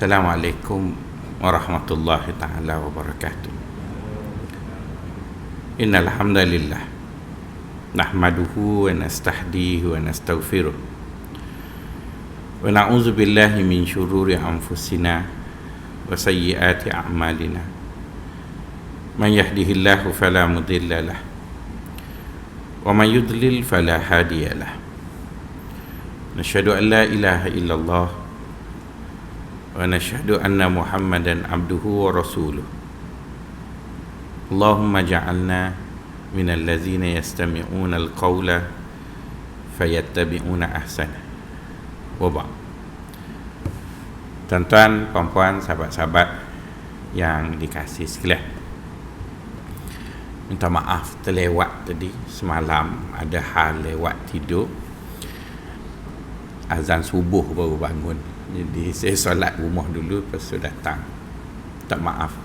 Assalamualaikum warahmatullahi ta'ala wabarakatuh. Innal hamdalillah nahmaduhu wa nastahdihi wa nastaghfiruh wa na'udzu billahi min syururi anfusina wa sayyiati a'malina. Man yahdihillahu fala mudilla lahu wa man yudlil fala hadiya lahu. Nashhadu an la ilaha illallah wa nashhadu anna Muhammadan abduhu wa rasuluh. Allahumma ja'alna minal ladzina yastami'una al-qawla fayattabi'una ahsana. Wa ba'd. Tuan-tuan, puan-puan, sahabat-sahabat yang dikasihi sekalian, minta maaf terlewat tadi. Semalam ada hal lewat tidur, azan subuh baru bangun. Jadi saya solat rumah dulu, lepas tu datang. Tak maaf.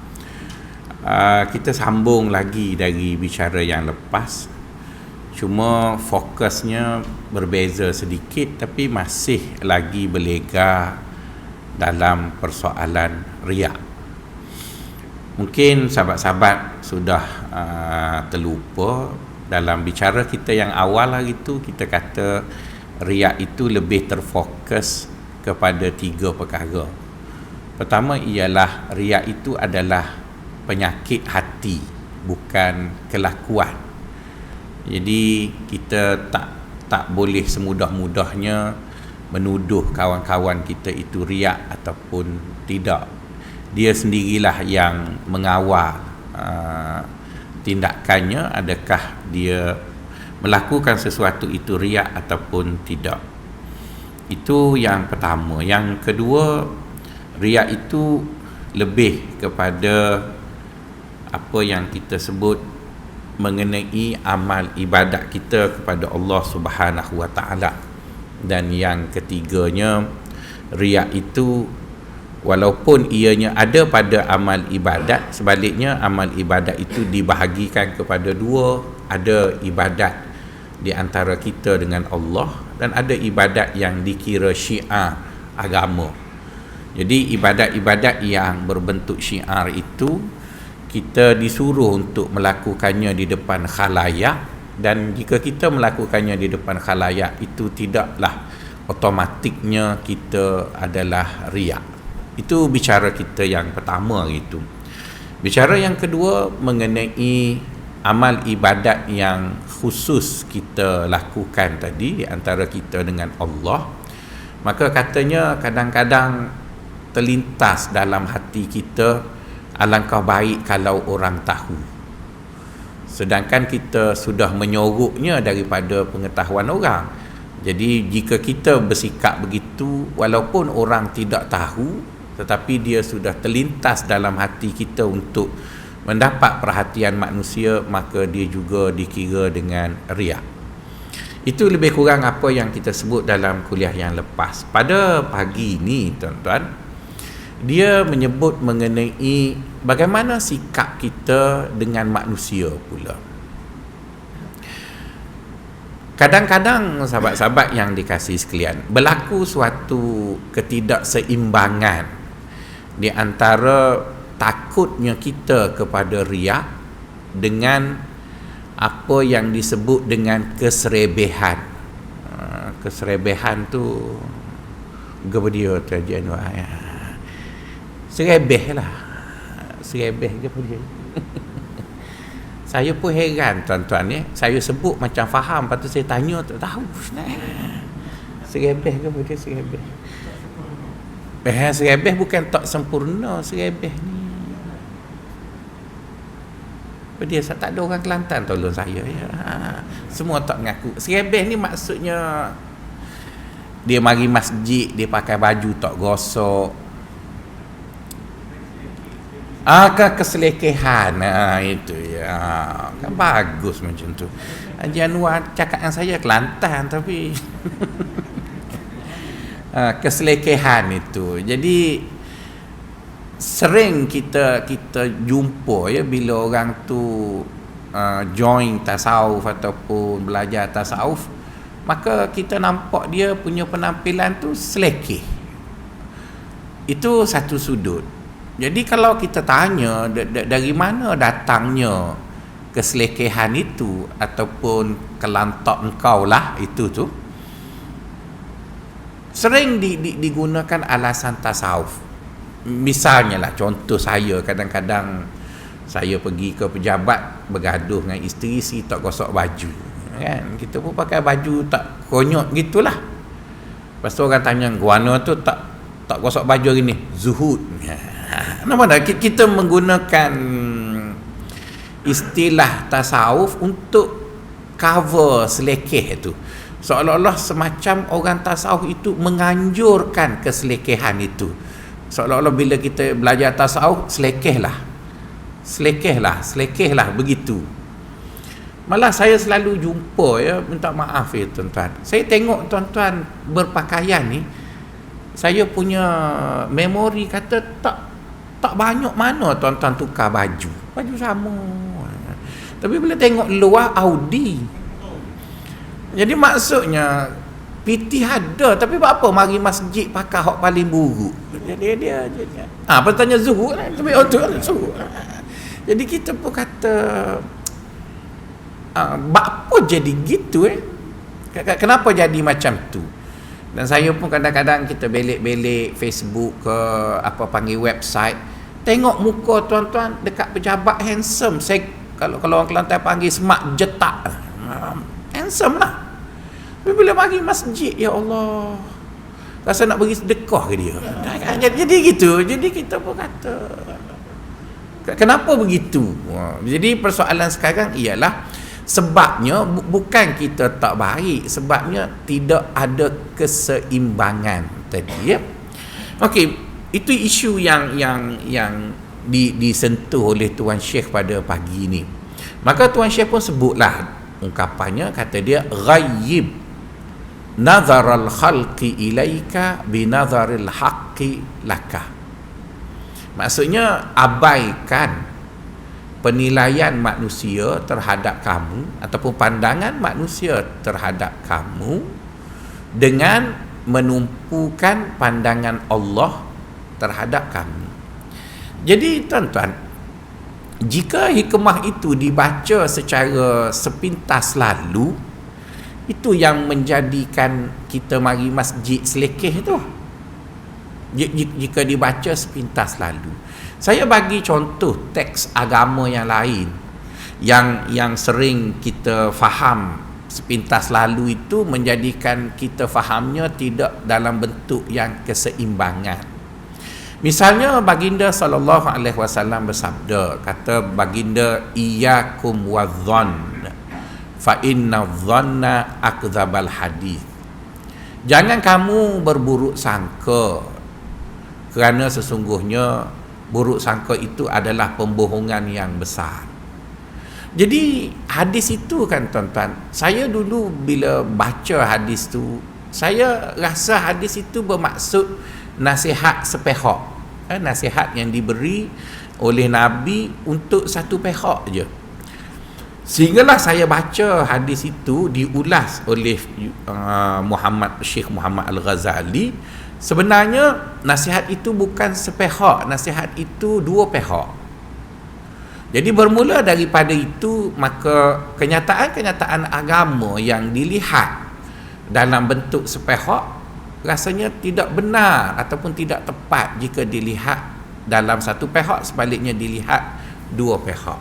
Kita sambung lagi dari bicara yang lepas. Cuma fokusnya berbeza sedikit, tapi masih lagi berlega dalam persoalan riak. Mungkin sahabat-sahabat sudah terlupa dalam bicara kita yang awal hari itu, kita kata riak itu lebih terfokus kepada 3 perkara. Pertama ialah riak itu adalah penyakit hati, bukan kelakuan. Jadi kita tak boleh semudah-mudahnya menuduh kawan-kawan kita itu riak ataupun tidak. Dia sendirilah yang mengawal tindakannya, adakah dia melakukan sesuatu itu riak ataupun tidak. Itu yang pertama. Yang kedua, riak itu lebih kepada apa yang kita sebut mengenai amal ibadat kita kepada Allah Subhanahu Wa Taala. Dan yang ketiganya, riak itu walaupun ianya ada pada amal ibadat, sebaliknya amal ibadat itu dibahagikan kepada 2. Ada ibadat di antara kita dengan Allah, dan ada ibadat yang dikira syiar agama. Jadi ibadat-ibadat yang berbentuk syiar itu kita disuruh untuk melakukannya di depan khalayak, dan jika kita melakukannya di depan khalayak itu tidaklah otomatiknya kita adalah riak. Itu bicara kita yang pertama itu. Bicara yang kedua mengenai amal ibadat yang khusus kita lakukan tadi di antara kita dengan Allah. Maka katanya kadang-kadang terlintas dalam hati kita, alangkah baik kalau orang tahu. Sedangkan kita sudah menyoroknya daripada pengetahuan orang. Jadi jika kita bersikap begitu, walaupun orang tidak tahu, tetapi dia sudah terlintas dalam hati kita untuk mendapat perhatian manusia, maka dia juga dikira dengan riak. Itu lebih kurang apa yang kita sebut dalam kuliah yang lepas. Pada pagi ini, tuan-tuan, dia menyebut mengenai bagaimana sikap kita dengan manusia pula. Kadang-kadang sahabat-sahabat yang dikasihi sekalian, berlaku suatu ketidakseimbangan di antara takutnya kita kepada riak dengan apa yang disebut dengan keserebehan. Keserebehan tu gebedia terjadi ya. Serebeh lah. Serebeh ke apa dia? Saya pun heran tuan-tuan ni. Saya sebut macam faham, lepas tu saya tanya tak tahu. Serebeh ke apa dia? Serebeh. Serebeh bukan tak sempurna serebeh ni. Dia tak ada orang Kelantan tolong saya ya. Semua tak mengaku. Serebeh ni maksudnya dia mari masjid, dia pakai baju tak gosok. Keselekehan. Itu ya. Kan bagus macam tu. Haji Anwar cakap dengan saya Kelantan tapi keselekehan itu. Jadi sering kita jumpa ya, bila orang tu join tasawuf ataupun belajar tasawuf, maka kita nampak dia punya penampilan tu selekeh. Itu satu sudut. Jadi kalau kita tanya dari mana datangnya keselekehan itu ataupun kelantak engkau lah itu tu, sering digunakan alasan tasawuf. Misalnya lah, contoh saya kadang-kadang saya pergi ke pejabat bergaduh dengan isteri si tak gosok baju, kan, kita pun pakai baju tak konyol gitulah. Lepas tu orang tanya, guana tu tak gosok baju hari ni, zuhud. Nampak tak? Kita menggunakan istilah tasawuf untuk cover selekeh tu, seolah-olah semacam orang tasawuf itu menganjurkan keselekehan itu, seolah-olah bila kita belajar tasawuf selekehlah begitu. Malah saya selalu jumpa, ya, minta maaf ya tuan-tuan, saya tengok tuan-tuan berpakaian ni, saya punya memori kata tak banyak mana tuan-tuan tukar baju sama. Tapi bila tengok luar Audi, jadi maksudnya PT ada, tapi apa mari masjid pakai hak paling buruk. Dia bertanya zuhud lah, tapi zuhud. Jadi kita pun kata apa jadi gitu kenapa jadi macam tu. Dan saya pun kadang-kadang kita belik-belik Facebook ke apa panggil website, tengok muka tuan-tuan dekat pejabat handsome. Saya kalau orang Kelantan panggil smart jetak, handsome lah. Tapi bila bagi masjid, ya Allah, rasa nak bagi sedekah ke dia. Jadi gitu. Jadi kita pun kata, kenapa begitu? Jadi persoalan sekarang ialah sebabnya bukan kita tak baik, sebabnya tidak ada keseimbangan tadi, ya. Okey, itu isu yang disentuh oleh Tuan Syekh pada pagi ini. Maka Tuan Syekh pun sebutlah ungkapannya, kata dia, ghayyib nazaral khalqi ilaika binazaril haqqi laka. Maksudnya abaikan penilaian manusia terhadap kamu ataupun pandangan manusia terhadap kamu dengan menumpukan pandangan Allah terhadap kamu. Jadi tuan-tuan, jika hikmah itu dibaca secara sepintas lalu, itu yang menjadikan kita mari masjid selekeh tu. Jika dibaca sepintas lalu. Saya bagi contoh teks agama yang lain yang sering kita faham sepintas lalu, itu menjadikan kita fahamnya tidak dalam bentuk yang keseimbangan. Misalnya baginda SAW bersabda, kata baginda, iyyakum wadh-dhann fa inna dhanna akdzabal hadis. Jangan kamu berburuk sangka, kerana sesungguhnya buruk sangka itu adalah pembohongan yang besar. Jadi hadis itu kan tuan-tuan, saya dulu bila baca hadis tu, saya rasa hadis itu bermaksud nasihat sepihak, nasihat yang diberi oleh Nabi untuk satu pihak je. Sehinggalah saya baca hadis itu diulas oleh Syekh Muhammad Al-Ghazali. Sebenarnya nasihat itu bukan sepihak, nasihat itu dua pihak. Jadi bermula daripada itu, maka kenyataan-kenyataan agama yang dilihat dalam bentuk sepihak rasanya tidak benar ataupun tidak tepat jika dilihat dalam satu pihak, sebaliknya dilihat dua pihak.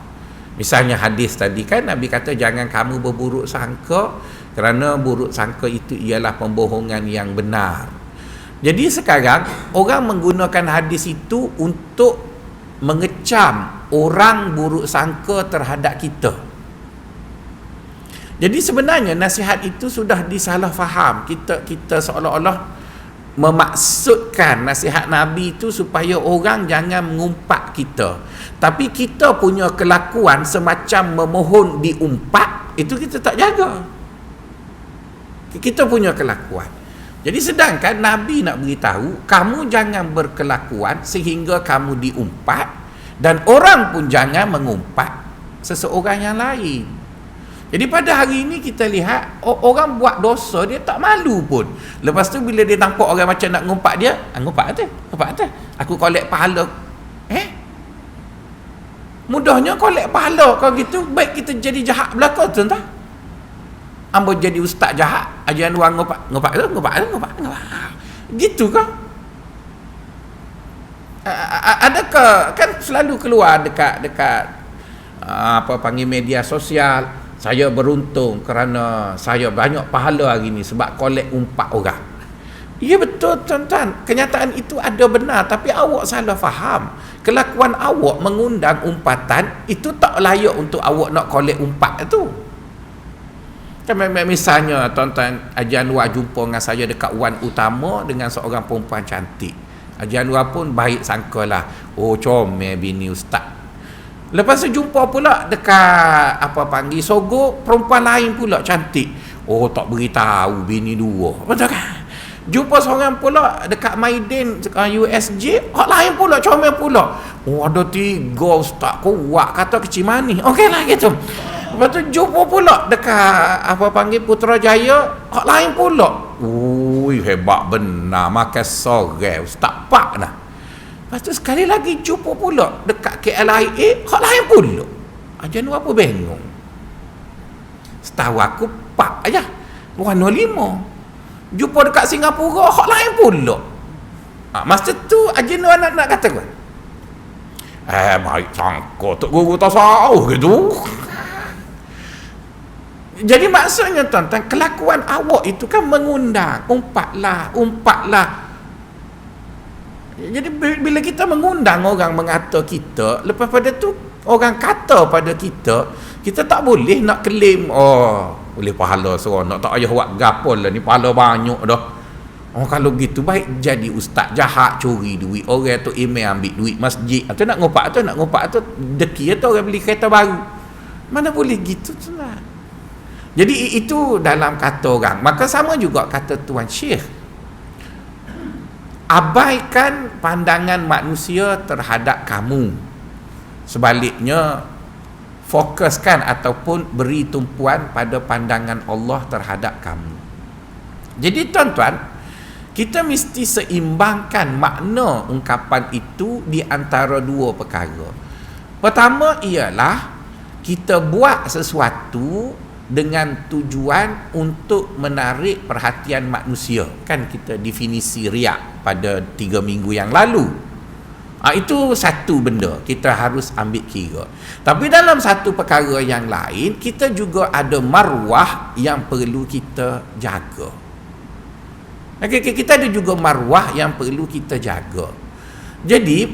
Misalnya hadis tadi kan, Nabi kata jangan kamu berburuk sangka, kerana buruk sangka itu ialah pembohongan yang benar. Jadi sekarang orang menggunakan hadis itu untuk mengecam orang buruk sangka terhadap kita. Jadi sebenarnya nasihat itu sudah disalah faham. Kita seolah-olah memaksudkan nasihat Nabi itu supaya orang jangan mengumpat kita. Tapi kita punya kelakuan semacam memohon diumpat, itu kita tak jaga. Kita punya kelakuan. Jadi sedangkan Nabi nak beritahu, kamu jangan berkelakuan sehingga kamu diumpat, dan orang pun jangan mengumpat seseorang yang lain. Jadi pada hari ini kita lihat orang buat dosa dia tak malu pun. Lepas tu bila dia nampak orang macam nak ngumpat dia, ngumpat atas. Aku collect pahala. Mudahnya collect pahala kalau gitu, baik kita jadi jahat belaka tuan-tuan. Ambo jadi ustaz jahat, ajaran orang ngumpat. Gitu ke? Adakah kan selalu keluar dekat media sosial, saya beruntung kerana saya banyak pahala hari ni sebab collect umpat orang. Ya betul tuan-tuan, kenyataan itu ada benar, tapi awak salah faham. Kelakuan awak mengundang umpatan itu tak layak untuk awak nak collect umpat itu. Kan misalnya tuan-tuan, Haji Anwar jumpa dengan saya dekat Wan Utama dengan seorang perempuan cantik. Haji Anwar pun baik sangkalah, oh comel bini ustaz. Lepas tu jumpa pula dekat Sogo, perempuan lain pula cantik. Oh tak beritahu bini dua. Betul kan? Jumpa seorang pula dekat Maidin USJ, hak lain pula comel pula. Oh ada 3 ustaz kuat kata kecil manis. Okeylah gitu. Lepas tu jumpa pula dekat Putrajaya, hak lain pula. Ui hebat benar, makan sore ustaz pak dah. Lepas tu sekali lagi jumpa pula dekat KLIA, hak lain pula. Ajan apa bengong. Setahu aku pak aja. Warna 5. Jumpa dekat Singapura, hak lain pula. Masa tu Ajan nak kata apa? Baik sangka Tok Guru tak tahu gitu. Jadi maksudnya tuan-tuan, kelakuan awak itu kan mengundang, umpatlah. Jadi bila kita mengundang orang mengata kita, lepas pada tu orang kata pada kita tak boleh nak claim, boleh pahala seronok, tak payah buat gapol lah ni, pahala banyak dah. Kalau gitu baik jadi ustaz jahat, curi duit orang tu, email ambil duit masjid, atau nak ngumpat tu deki atau orang beli kereta baru. Mana boleh gitu tu lah. Jadi itu dalam kata orang. Maka sama juga kata Tuan Syekh, abaikan pandangan manusia terhadap kamu, sebaliknya fokuskan ataupun beri tumpuan pada pandangan Allah terhadap kamu. Jadi tuan-tuan, kita mesti seimbangkan makna ungkapan itu di antara 2 perkara. Pertama ialah kita buat sesuatu dengan tujuan untuk menarik perhatian manusia. Kan kita definisi riak pada 3 minggu yang lalu. Itu satu benda kita harus ambil kira. Tapi dalam satu perkara yang lain, kita juga ada maruah yang perlu kita jaga. Kita ada juga maruah yang perlu kita jaga. Jadi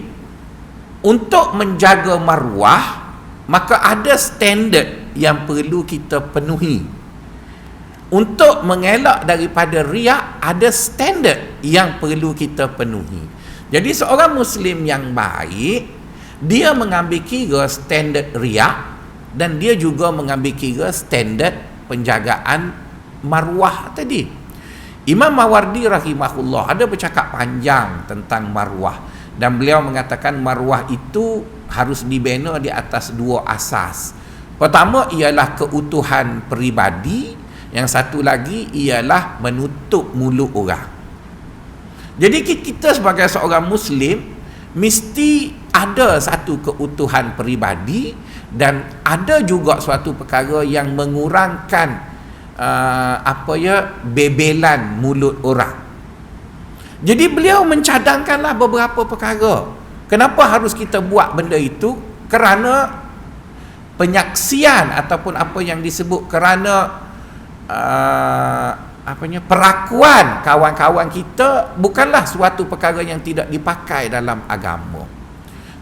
untuk menjaga maruah, maka ada standard yang perlu kita penuhi. Untuk mengelak daripada riak, ada standard yang perlu kita penuhi. Jadi seorang Muslim yang baik, dia mengambil kira standard riak, dan dia juga mengambil kira standard penjagaan maruah tadi. Imam Mawardi rahimahullah ada bercakap panjang tentang maruah, dan beliau mengatakan maruah itu harus dibina di atas 2 asas. Pertama ialah keutuhan peribadi, yang satu lagi ialah menutup mulut orang. Jadi kita sebagai seorang Muslim mesti ada satu keutuhan peribadi, dan ada juga suatu perkara yang mengurangkan bebelan mulut orang. Jadi beliau mencadangkanlah beberapa perkara. Kenapa harus kita buat benda itu? Kerana penyaksian ataupun apa yang disebut kerana perakuan kawan-kawan kita bukanlah suatu perkara yang tidak dipakai dalam agama.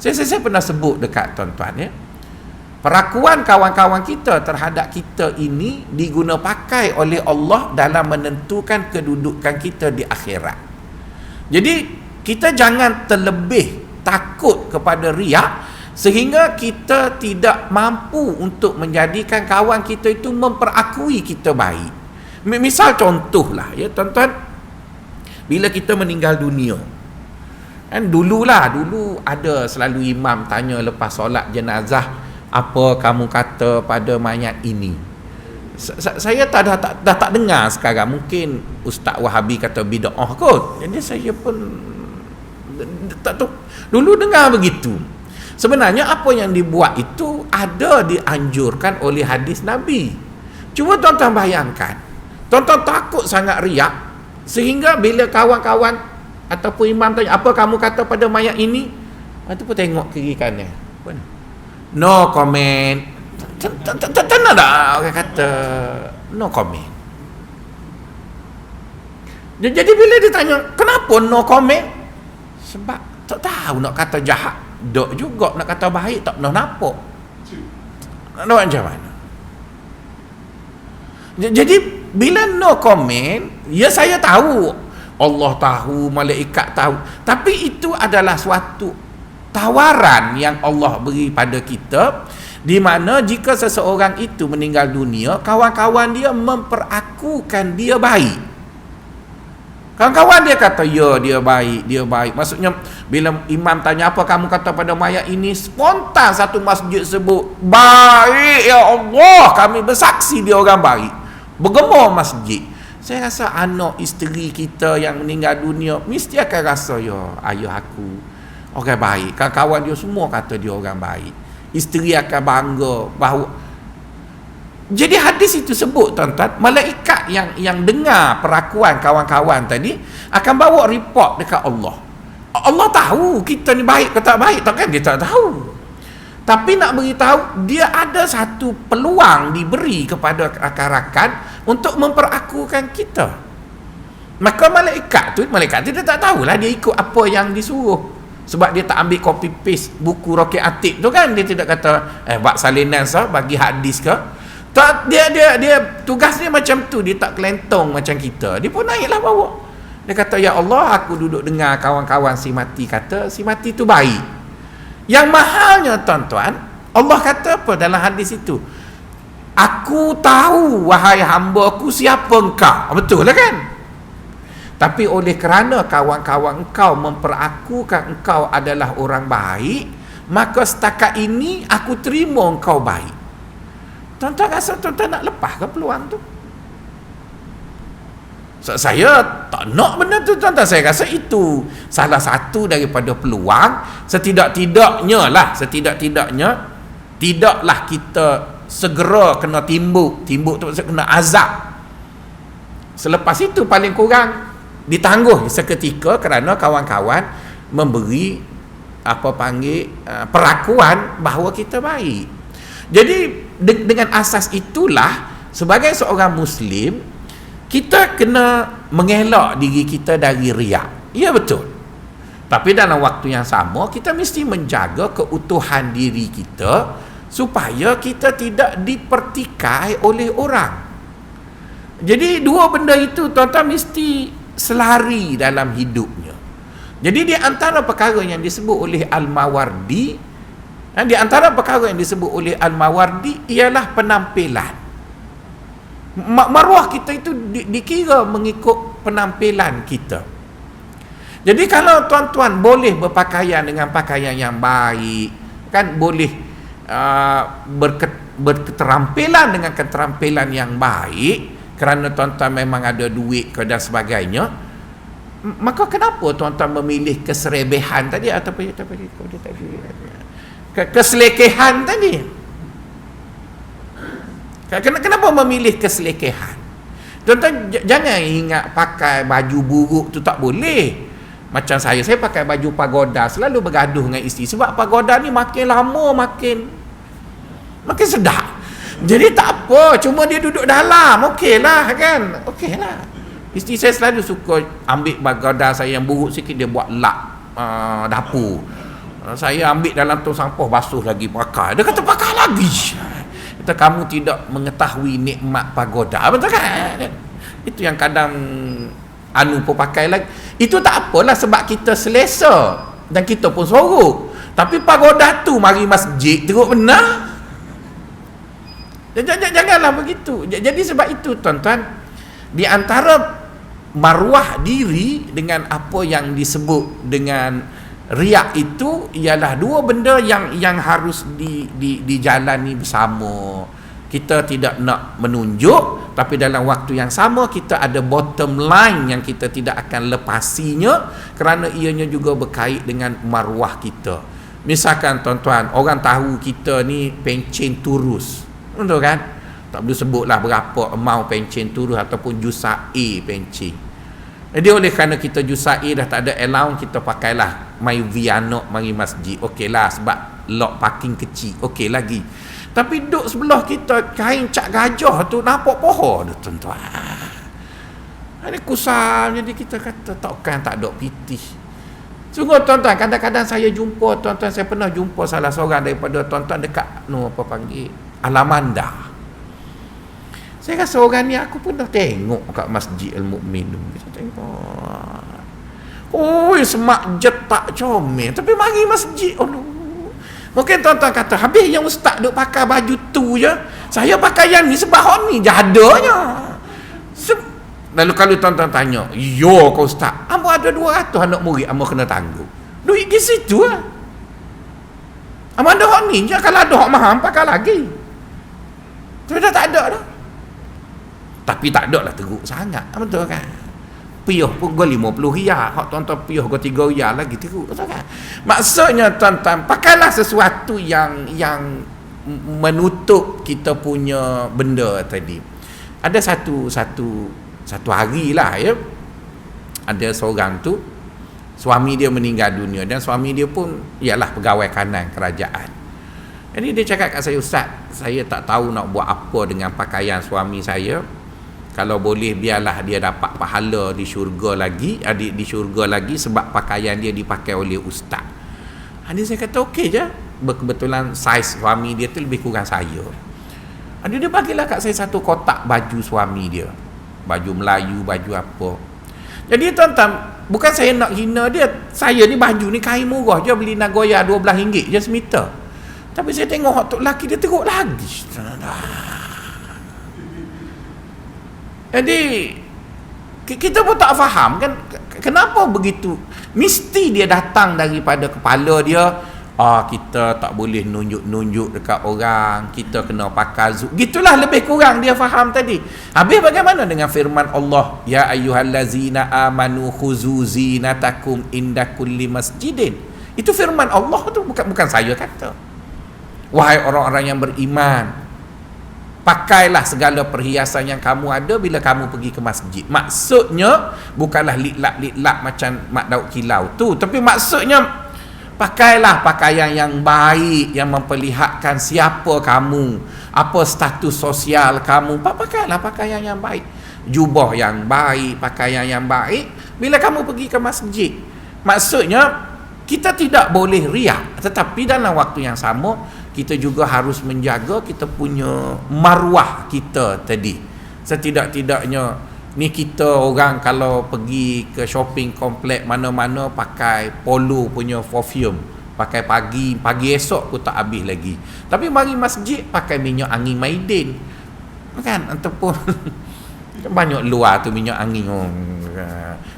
Saya pernah sebut dekat tuan-tuan ya. Perakuan kawan-kawan kita terhadap kita ini diguna pakai oleh Allah dalam menentukan kedudukan kita di akhirat. Jadi kita jangan terlebih takut kepada riak sehingga kita tidak mampu untuk menjadikan kawan kita itu memperakui kita baik. Misal contohlah ya tuan-tuan, bila kita meninggal dunia, kan dulu ada selalu imam tanya lepas solat jenazah, apa kamu kata pada mayat ini? Saya dah tak dengar sekarang. Mungkin Ustaz Wahabi kata bid'ah kot. Jadi saya pun tak tahu. Dulu dengar begitu. Sebenarnya apa yang dibuat itu ada dianjurkan oleh hadis Nabi. Cuba tuan-tuan bayangkan. Tuan-tuan takut sangat riak sehingga bila kawan-kawan ataupun imam tanya, apa kamu kata pada mayat ini? Itu pun tengok kiri kanan. No comment. Tak ada orang kata no comment. Jadi bila dia tanya, kenapa no comment? Sebab tak tahu nak kata jahat, dok juga nak kata baik tak pernah nampak. Nak buat macam mana? Jadi bila no comment, ya saya tahu, Allah tahu, malaikat tahu, tapi itu adalah suatu tawaran yang Allah beri pada kita, di mana jika seseorang itu meninggal dunia, kawan-kawan dia memperakukan dia baik. Kawan-kawan dia kata, ya dia baik, dia baik. Maksudnya bila imam tanya, apa kamu kata pada mayat ini, spontan satu masjid sebut, baik ya Allah, kami bersaksi dia orang baik. Bergema masjid. Saya rasa anak isteri kita yang meninggal dunia mesti akan rasa, ya ayah aku orang baik. Kawan-kawan dia semua kata dia orang baik. Isteri akan bangga bahawa. Jadi hadis itu sebut tuan-tuan, malaikat yang dengar perakuan kawan-kawan tadi akan bawa report dekat Allah. Allah tahu kita ni baik ke tak baik, takkan dia tak tahu. Tapi nak beritahu, dia ada satu peluang diberi kepada rakan-rakan untuk memperakukan kita. Maka malaikat tu dia tak tahulah, dia ikut apa yang disuruh. Sebab dia tak ambil copy paste buku Rocket Atik tu kan, dia tidak kata buat salinan bagi hadis ke. Tak, dia tugas dia macam tu, dia tak kelentong macam kita. Dia pun naiklah bawa. Dia kata, ya Allah, aku duduk dengar kawan-kawan si mati kata si mati tu baik. Yang mahalnya tuan-tuan, Allah kata apa dalam hadis itu? Aku tahu wahai hamba aku siapa engkau. Betul lah kan? Tapi oleh kerana kawan-kawan engkau memperakukan engkau adalah orang baik, maka setakat ini aku terima engkau baik. Tuan-tuan rasa tuan-tuan nak lepas ke peluang tu? Saya tak nak benda tu tuan-tuan. Saya rasa itu salah satu daripada peluang. Setidak-tidaknya tidaklah kita segera kena timbuk tu maksud kena azab. Selepas itu paling kurang ditangguh seketika kerana kawan-kawan memberi perakuan bahawa kita baik. Jadi dengan asas itulah sebagai seorang Muslim kita kena mengelak diri kita dari riak. Ya betul. Tapi dalam waktu yang sama kita mesti menjaga keutuhan diri kita supaya kita tidak dipertikai oleh orang. Jadi dua benda itu tuan-tuan mesti selari dalam hidupnya. Jadi di antara perkara yang disebut oleh Al-Mawardi, ialah penampilan. Maruah kita itu dikira mengikut penampilan kita. Jadi kalau tuan-tuan boleh berpakaian dengan pakaian yang baik, kan boleh berketerampilan dengan keterampilan yang baik, kerana tuan-tuan memang ada duit ke dan sebagainya, maka kenapa tuan-tuan memilih keserebehan tadi ataupun keselekehan tadi? Kenapa memilih keselekehan? Tuan-tuan jangan ingat pakai baju buruk tu tak boleh. Macam saya pakai baju pagoda, selalu bergaduh dengan isteri sebab pagoda ni makin lama makin sedap. Jadi tak apa, cuma dia duduk dalam, okeylah kan, okeylah. Isteri saya selalu suka ambil pagoda saya yang buruk sikit, dia buat lap dapur. Saya ambil dalam tong sampah, basuh lagi, pakai. Dia kata pakai lagi. Kata kamu tidak mengetahui nikmat pagoda, betul kan? Itu yang kadang pun pakai lagi. Itu tak apalah sebab kita selesa dan kita pun sorok. Tapi pagoda tu mari masjid teruk benar. Janganlah begitu. Jadi sebab itu tuan-tuan, di antara maruah diri dengan apa yang disebut dengan riak itu ialah dua benda yang harus dijalani bersama. Kita tidak nak menunjuk, tapi dalam waktu yang sama kita ada bottom line yang kita tidak akan lepasinya, kerana ianya juga berkait dengan maruah kita. Misalkan tuan-tuan, orang tahu kita ni pencen turus, betul kan? Tak perlu sebutlah berapa amount pencen turus ataupun jusai pencen. Jadi oleh kerana kita jusai dah tak ada allowance, kita pakailah mai vianok mari masjid. Okeylah, sebab lot parking kecil, okey lagi. Tapi duduk sebelah kita kain cak gajah tu nampak pohon tu, tuan-tuan. Ini kusam, jadi kita kata takkan tak ada pitih. Sungguh tuan-tuan, kadang-kadang saya jumpa tuan-tuan, saya pernah jumpa salah seorang daripada tuan-tuan dekat apa panggil Alamanda. Saya rasa orang ni aku pernah tengok kat Masjid Al-Mu'min tu. Saya tengok. Oh, semak jetak comel. Tapi mari masjid. Oh, no. Mungkin tuan-tuan kata, habis yang ustaz duk pakai baju tu je, saya pakai yang ni sebab hak ni jadanya. Lalu kalau tuan-tuan tanya, yo kau ustaz, ambo ada 200 anak murid, ambo kena tanggung. Duit di situ lah. Ambo ada hak ni je, kalau ada hak mahal, pakai lagi. Tapi dah tak ada dah. Tapi tak ada lah teruk sangat, betul kan? Piyuh pun gol 50 riyal, hak tuan-tuan piyuh gol 3 riyal lagi teruk, betul kan? Maksudnya tuan-tuan, pakailah sesuatu yang menutup kita punya benda tadi. Ada satu hari lah ya, ada seorang tu suami dia meninggal dunia, dan suami dia pun ialah pegawai kanan kerajaan. Jadi dia cakap kat saya, ustaz, saya tak tahu nak buat apa dengan pakaian suami saya. Kalau boleh biarlah dia dapat pahala di syurga lagi, di syurga lagi, sebab pakaian dia dipakai oleh ustaz. Jadi saya kata okey je. Kebetulan saiz suami dia tu lebih kurang saya. Jadi dia bagilah kat saya satu kotak baju suami dia, baju Melayu, baju apa. Jadi tuan-tuan, bukan saya nak hina dia, saya ni baju ni kain murah je, beli Nagoya RM12 je semeter. Tapi saya tengok hak tok lelaki dia teruk lagi. Jadi kita pun tak faham kan, kenapa begitu. Mesti dia datang daripada kepala dia, kita tak boleh nunjuk-nunjuk dekat orang, kita kena pakai zuk. Gitulah lebih kurang dia faham tadi. Habis bagaimana dengan firman Allah, ya ayyuhallazina amanu khuzu zinatakum inda kulli masjidin. Itu firman Allah tu, bukan saya kata. Wahai orang-orang yang beriman, pakailah segala perhiasan yang kamu ada bila kamu pergi ke masjid. Maksudnya bukanlah litlak macam Mak Daud Kilau tu, tapi maksudnya pakailah pakaian yang baik, yang memperlihatkan siapa kamu, apa status sosial kamu. Pakailah pakaian yang baik, jubah yang baik, pakaian yang baik bila kamu pergi ke masjid. Maksudnya kita tidak boleh riak, tetapi dalam waktu yang sama kita juga harus menjaga kita punya maruah kita tadi. Setidak-tidaknya ni kita orang kalau pergi ke shopping komplek mana-mana pakai polo punya perfume, pakai pagi esok pun tak habis lagi. Tapi mari masjid pakai minyak angin Maidin, kan? Ataupun banyak luar tu minyak angin.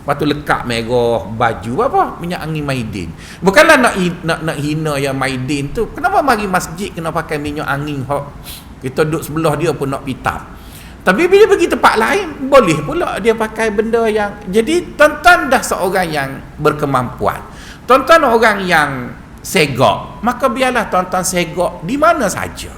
Lepas tu lekat merah baju apa, minyak angin Maidin. Bukanlah nak hina yang Maidin tu. Kenapa mari masjid kena pakai minyak angin kita duduk sebelah dia pun nak pitam. Tapi bila pergi tempat lain boleh pula dia pakai benda yang. Jadi tuan-tuan dah seorang yang berkemampuan, tuan-tuan orang yang segak, maka biarlah tuan-tuan segak di mana saja.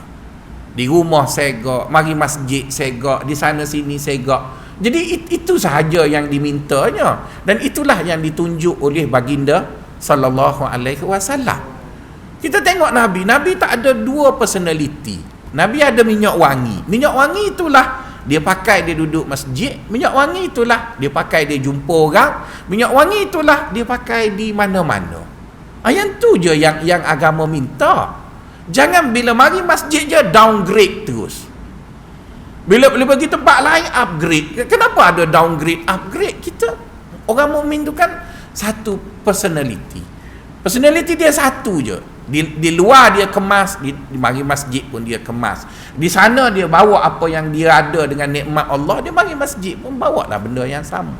Di rumah segak, mari masjid segak, di sana sini segak. Jadi itu sahaja yang dimintanya, dan itulah yang ditunjuk oleh baginda sallallahu alaihi wasallam. Kita tengok Nabi tak ada dua personality. Nabi ada minyak wangi. Minyak wangi itulah dia pakai dia duduk masjid, minyak wangi itulah dia pakai dia jumpa orang, minyak wangi itulah dia pakai di mana-mana. Yang tu je yang agama minta. Jangan bila mari masjid je downgrade terus. Bila pergi tempat lain upgrade. Kenapa ada downgrade, upgrade? Kita orang mukmin tu kan satu personality. Personality dia satu je. Di luar dia kemas, di mari masjid pun dia kemas. Di sana dia bawa apa yang dia ada dengan nikmat Allah, dia mari masjid pun bawa lah benda yang sama.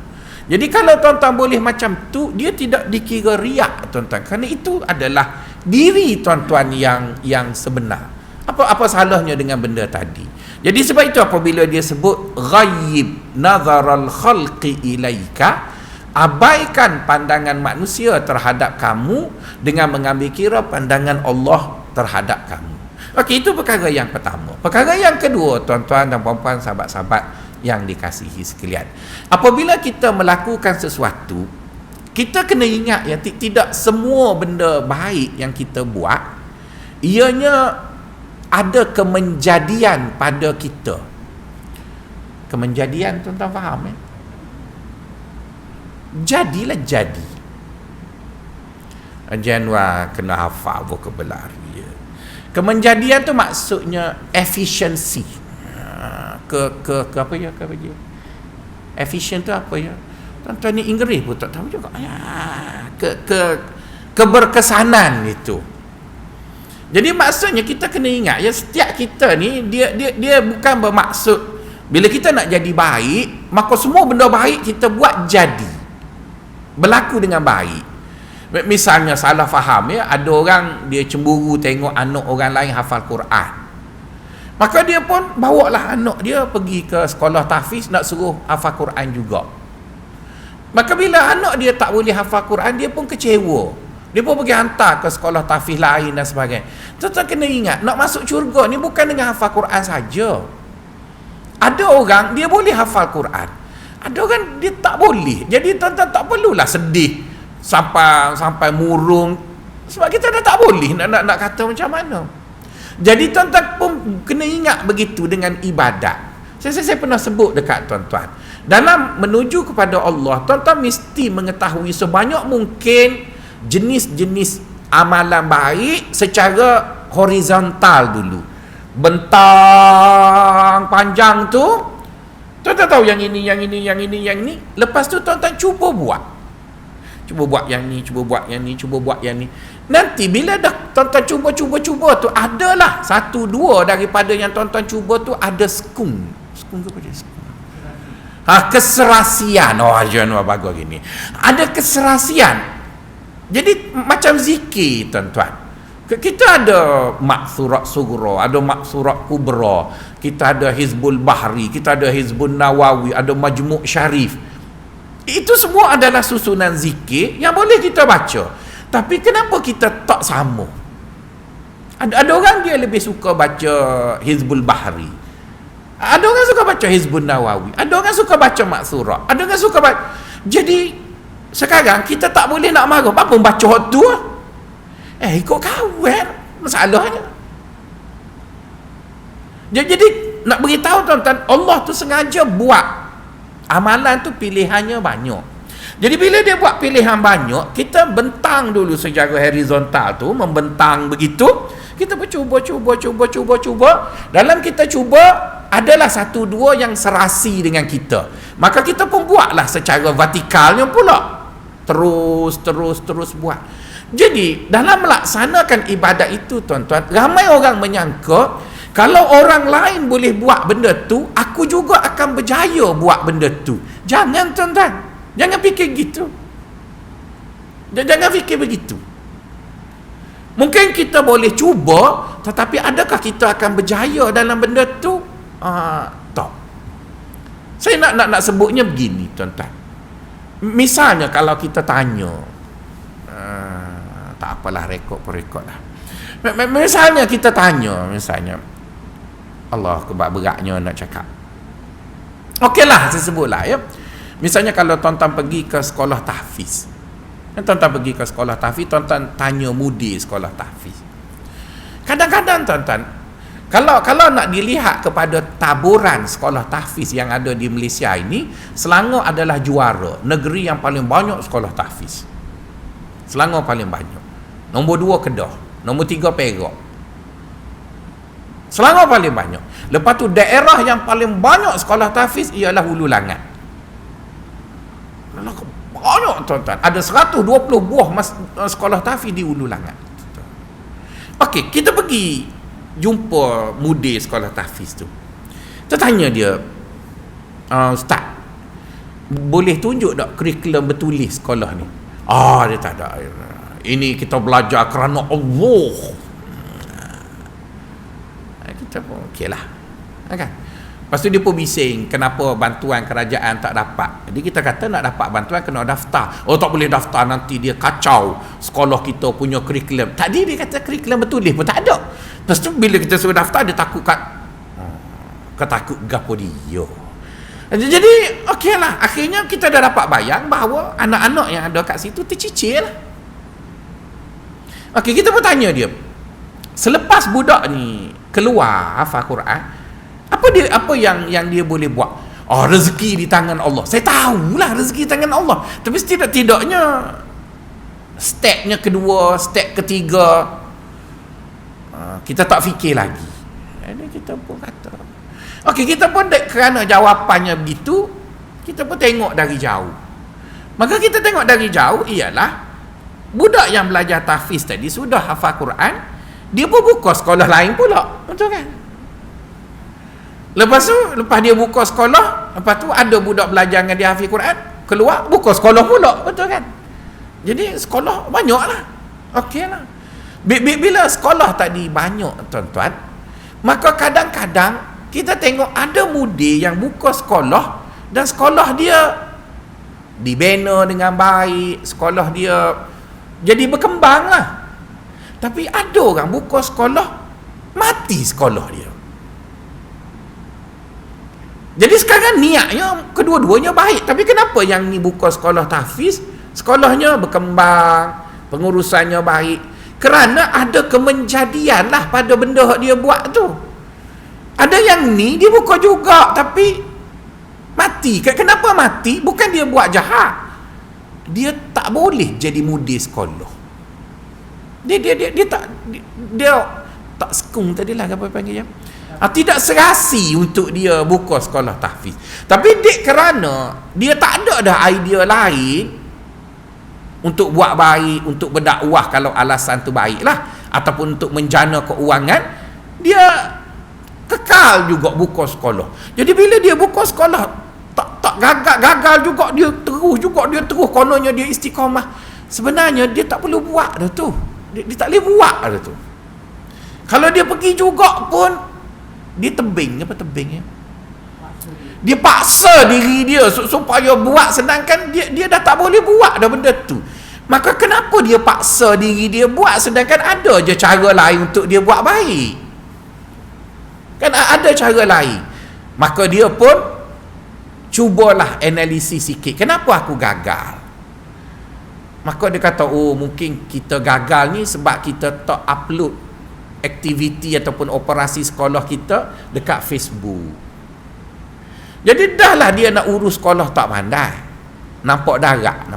Jadi kalau tuan-tuan boleh macam tu, dia tidak dikira riak, tuan-tuan. Kerana itu adalah diri tuan-tuan yang sebenar. Apa salahnya dengan benda tadi? Jadi sebab itu apabila dia sebut ghaib nazaral khalqi ilaika, abaikan pandangan manusia terhadap kamu dengan mengambil kira pandangan Allah terhadap kamu. Okey, itu perkara yang pertama. Perkara yang kedua, tuan-tuan dan puan-puan, sahabat-sahabat yang dikasihi sekalian, apabila kita melakukan sesuatu, kita kena ingat ya, tidak semua benda baik yang kita buat ianya ada kemenjadian pada kita. Kemenjadian, tuan-tuan faham ya? Jadilah jadi. Januar kena hafal vocabulary. Kemenjadian tu maksudnya efficiency. Ke apa ya? Ke apa dia? Efficient tu apa ya? Tuan-tuan ni Inggeris pun tak tahu juga. Keberkesanan itu. Jadi maksudnya kita kena ingat ya, setiap kita ni dia bukan bermaksud bila kita nak jadi baik maka semua benda baik kita buat jadi berlaku dengan baik. Misalnya salah faham ya, ada orang dia cemburu tengok anak orang lain hafal Quran, maka dia pun bawalah anak dia pergi ke sekolah tahfiz nak suruh hafal Quran juga. Maka bila anak dia tak boleh hafal Quran, dia pun kecewa, dia pun pergi hantar ke sekolah tahfiz lain dan sebagainya. Tuan-tuan kena ingat, nak masuk syurga ni bukan dengan hafal Quran saja. Ada orang dia boleh hafal Quran, ada orang dia tak boleh. Jadi tuan-tuan tak perlulah sedih sampai murung, sebab kita dah tak boleh nak kata macam mana. Jadi tuan-tuan pun kena ingat begitu dengan ibadat. Saya pernah sebut dekat tuan-tuan, dalam menuju kepada Allah, tuan-tuan mesti mengetahui sebanyak mungkin jenis-jenis amalan baik secara horizontal dulu. Bentang panjang tu, tuan-tuan tahu yang ini. Lepas tu tuan-tuan cuba buat yang ni, cuba buat yang ni. Nanti bila dah tuan-tuan cuba tu, adalah satu dua daripada yang tuan-tuan cuba tu ada skung ke apa dia? Keserasian. Bagus gini. Ada keserasian. Jadi macam zikir, tuan-tuan. Kita ada maksurat sughra, ada maksurat kubra, kita ada Hizbul Bahri, kita ada Hizbul Nawawi, ada Majmu' Syarif. Itu semua adalah susunan zikir yang boleh kita baca. Tapi kenapa kita tak sama? Ada orang dia lebih suka baca Hizbul Bahri, ada orang suka baca Hizbul Nawawi, ada orang suka baca maksurat, ada orang suka baca. Jadi sekarang kita tak boleh nak marah, apa baca hot tu? Ikut kawan masalahnya. Jadi nak beritahu tuan-tuan, Allah tu sengaja buat amalan tu pilihannya banyak. Jadi bila dia buat pilihan banyak, kita bentang dulu secara horizontal tu, membentang begitu. Kita cuba. Dalam kita cuba, adalah satu dua yang serasi dengan kita. Maka kita pun buatlah secara vertikalnya pula. Terus buat. Jadi dalam melaksanakan ibadat itu, tuan-tuan, ramai orang menyangka kalau orang lain boleh buat benda tu, aku juga akan berjaya buat benda tu. Jangan, tuan-tuan. Jangan fikir gitu. Jangan fikir begitu. Mungkin kita boleh cuba, tetapi adakah kita akan berjaya dalam benda tu? Tak. Saya nak sebutnya begini, tuan-tuan. Misalnya kalau kita tanya, tak apalah, rekod lah. Misalnya kita tanya, Allah kebab beratnya nak cakap. Okeylah, saya sebutlah ya. Misalnya kalau tuan-tuan pergi ke sekolah tahfiz, tuan-tuan tanya mudir sekolah tahfiz. Kadang-kadang tuan-tuan, kalau nak dilihat kepada taburan sekolah tahfiz yang ada di Malaysia ini, Selangor adalah juara negeri yang paling banyak sekolah tahfiz. Selangor paling banyak. Nombor 2 Kedah, nombor 3 Perak. Selangor paling banyak. Lepas tu daerah yang paling banyak sekolah tahfiz ialah Hulu Langat. Banyak, tuan-tuan. Ada 120 buah sekolah tahfiz di Hulu Langat. Okey, kita pergi jumpa mudir sekolah tahfiz tu. Kita tanya dia, Ustaz, boleh tunjuk tak kurikulum bertulis sekolah ni? Dia tak ada. Ini kita belajar kerana Allah. Kita pun okeylah. kan? Lepas tu dia pun bising kenapa bantuan kerajaan tak dapat. Jadi kita kata nak dapat bantuan kena daftar. Oh, tak boleh daftar, nanti dia kacau sekolah kita punya kurikulum. Tadi dia kata kurikulum bertulis pun tak ada. Lepas tu bila kita suruh daftar, dia takut ketakut gapo dia. Jadi okeylah, akhirnya kita dah dapat bayang bahawa anak-anak yang ada kat situ tercicir lah. Okey, kita pun tanya dia, selepas budak ni keluar hafal Quran, apa yang dia boleh buat? Rezeki di tangan Allah. Saya tahulah rezeki di tangan Allah, tapi setidak-tidaknya stepnya kedua, step ketiga kita tak fikir lagi. Jadi kita pun kata, okey, kita pun kerana jawapannya begitu, kita pun tengok dari jauh. Maka kita tengok dari jauh ialah budak yang belajar tahfiz tadi sudah hafal Quran, dia pun buka sekolah lain pula, betul kan? Lepas dia buka sekolah, lepas tu ada budak belajar dengan dia hafiz Quran, keluar buka sekolah pula, betul kan? Jadi sekolah banyaklah. Okeylah. Bila sekolah tadi banyak, tuan-tuan, maka kadang-kadang kita tengok ada mudir yang buka sekolah dan sekolah dia dibina dengan baik, sekolah dia jadi berkembang lah. Tapi ada orang buka sekolah, mati sekolah dia. Jadi sekarang niatnya kedua-duanya baik, tapi kenapa yang ni buka sekolah tahfiz, sekolahnya berkembang, pengurusannya baik? Kerana ada kemenjadian lah pada benda dia buat tu. Ada yang ni dia buka juga tapi mati. Kenapa mati? Bukan dia buat jahat, dia tak boleh jadi mudir sekolah. Dia tak sekung tadilah apa panggilnya. Tidak serasi untuk dia buka sekolah tahfiz. Tapi kerana dia tak ada dah idea lain untuk buat baik, untuk berdakwah kalau alasan tu baiklah, ataupun untuk menjana keuangan, dia kekal juga buka sekolah. Jadi bila dia buka sekolah tak gagal juga, dia terus kononnya dia istiqamah. Sebenarnya dia tak perlu buat dah tu. Dia tak boleh buat dah tu. Kalau dia pergi juga pun dia tebing ya. Dia paksa diri dia supaya buat, sedangkan dia dah tak boleh buat dah benda tu. Maka kenapa dia paksa diri dia buat, sedangkan ada je cara lain untuk dia buat baik? Kan ada cara lain. Maka dia pun cubalah analisis sikit, kenapa aku gagal? Maka dia kata, mungkin kita gagal ni sebab kita tak upload aktiviti ataupun operasi sekolah kita dekat Facebook. Jadi dah lah dia nak urus sekolah tak pandai. Nampak darat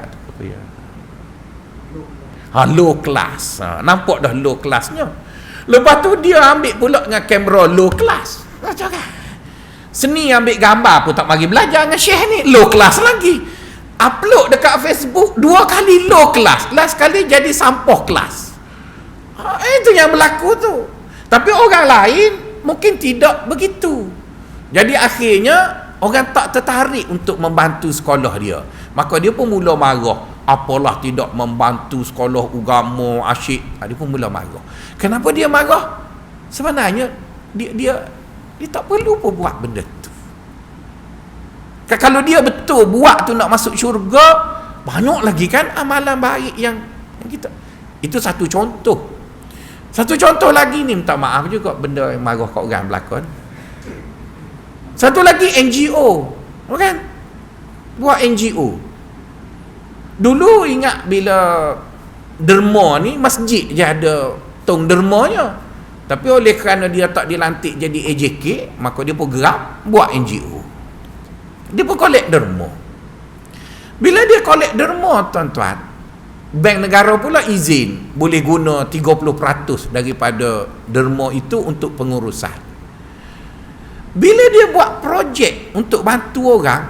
tu apa ya? Low class. Nampak dah low classnya. Lepas tu dia ambil pula dengan kamera low class. Macam kan? Seni ambil gambar pun tak bagi belajar dengan Syekh ni, low class lagi. Upload dekat Facebook 2 kali low class. Last kali jadi sampah kelas. Itu yang berlaku tu. Tapi orang lain mungkin tidak begitu. Jadi akhirnya orang tak tertarik untuk membantu sekolah dia. Maka dia pun mula marah. Apalah tidak membantu sekolah agama asyik. Dia pun mula marah. Kenapa dia marah? Sebenarnya dia tak perlu pun buat benda tu. Kalau dia betul buat tu nak masuk syurga, banyak lagi kan amalan baik yang kita. Itu satu contoh. Satu contoh lagi ni, minta maaf juga benda yang marah kat orang berlakon. Satu lagi NGO, kan? Buat NGO. Dulu ingat bila derma ni, masjid je ada tong dermanya. Tapi oleh kerana dia tak dilantik jadi AJK, maka dia pun gerak buat NGO. Dia pun collect derma. Bila dia collect derma, tuan-tuan, bank negara pula izin boleh guna 30% daripada derma itu untuk pengurusan. Bila dia buat projek untuk bantu orang,